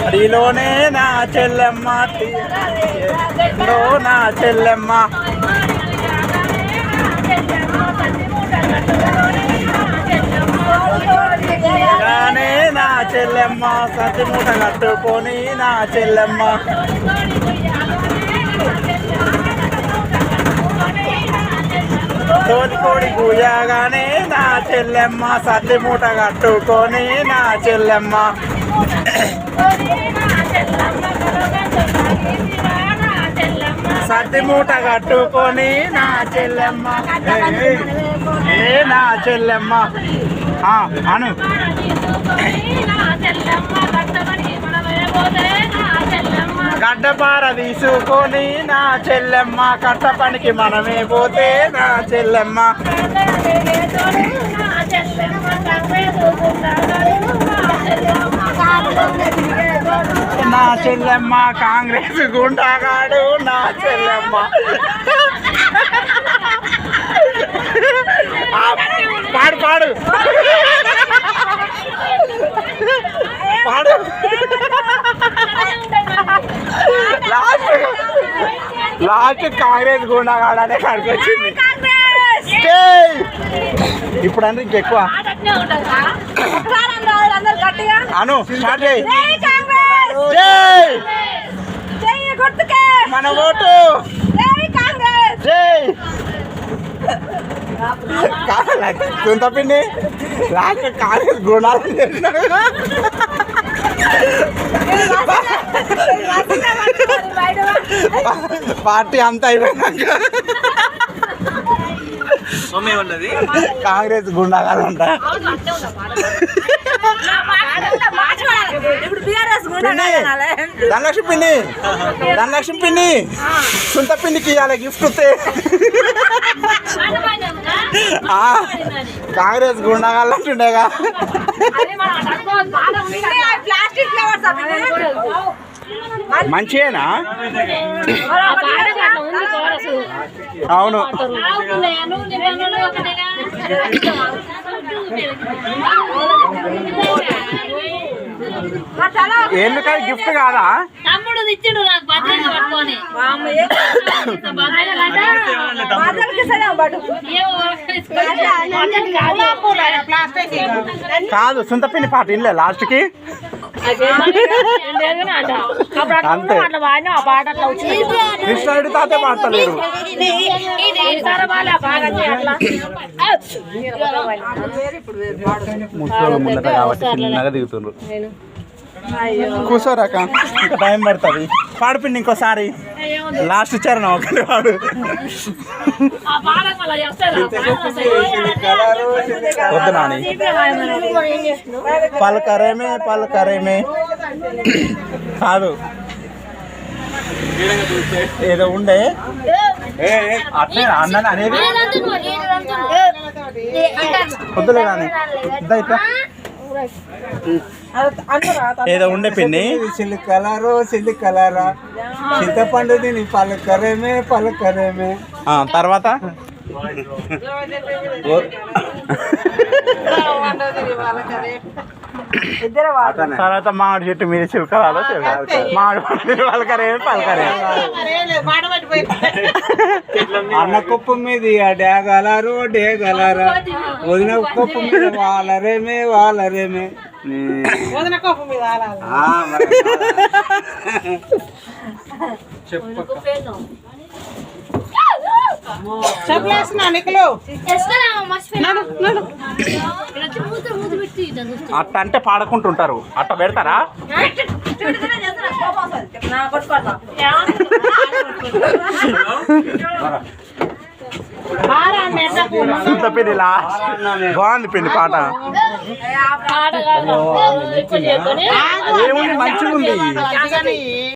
అడిలోనే నా చెల్లెమ్మ నా చెల్లెమ్మ నా చెల్లెమ్మ సతి మూట కట్టుకొని నా చెల్లెమ్మ తోలికోడి కూయగానే నా చెల్లెమ్మ సతి మూట కట్టుకొని నా చెల్లెమ్మ సతి మూట కట్టుకొని నా చెల్లెమ్మ నా చెల్లెమ్మ అను గడ్డపార తీసుకొని నా చెల్లెమ్మ కట్ట పనికి మనమే పోతే నా చెల్లెమ్మ నా చెల్లెమ్మ కాంగ్రెస్ గుండాగాడు నా చెల్లెమ్మ పాడు పాడు పాడు లాస్ట్ కాంగ్రెస్ గుండాగాడనే కాడికి వచ్చింది ఇప్పుడు అంటే ఇంకెక్కువ అను స్టార్ట్ చేయి మన ఓటు జై చింతపిండి లాస్ట్ కాంగ్రెస్ గుండాలు పార్టీ అంతా అయిపోయినాక కాంగ్రెస్ గుండాగాలు ఉంటా ధనలక్ష్మి పిండి ధనలక్ష్మి పిండి సుంత పిండికి ఇవ్వాలి గిఫ్ట్ వస్తే కాంగ్రెస్ గుండాగాలు అంటుండేగా మంచియేనా అవును ఎందుక గిఫ్ట్ కాదా తమ్ముడు ఇచ్చిండు నాకు భద్రంగా పట్టుకొని కాదు సుంతపిండి పాట ఇల్లే లాస్ట్ కి అంతే కృష్ణుడి తాతే పాడతలేరు ముసలి ముందట కాబట్టి చిన్నగా దిగుతుండ్రు కూర్చోరాక టైం పడుతుంది పాడిపిండి ఇంకోసారి లాస్ట్ చరణం ఒకటి వాడు వద్దు నాని పలకరేమే పలకరేమే కాదు ఏదో ఉండే అట్లే అన్నని అనేది వద్దులే కానీ ఇట్లా ఏదో ఉండే పిన్ని సిల్లికలరు సిల్లికలరా చింతపండు తిని పలకరేమే పలకరేమే తర్వాత తర్వాత మామిడి చెట్టు మీద చిలుకలాలో మామిడి పలకరే పలకరే అన్న కుప్ప మీద డేగలరు డేగలరా వదిన కుప్ప మీద వాళ్ళరేమే వాళ్ళరేమే అట్ట అంటే పాడుకుంటుంటారు అట్ట పెడతారా పిండి బాగుంది పిండి పాట ఏముంది మంచిగా ఉంది.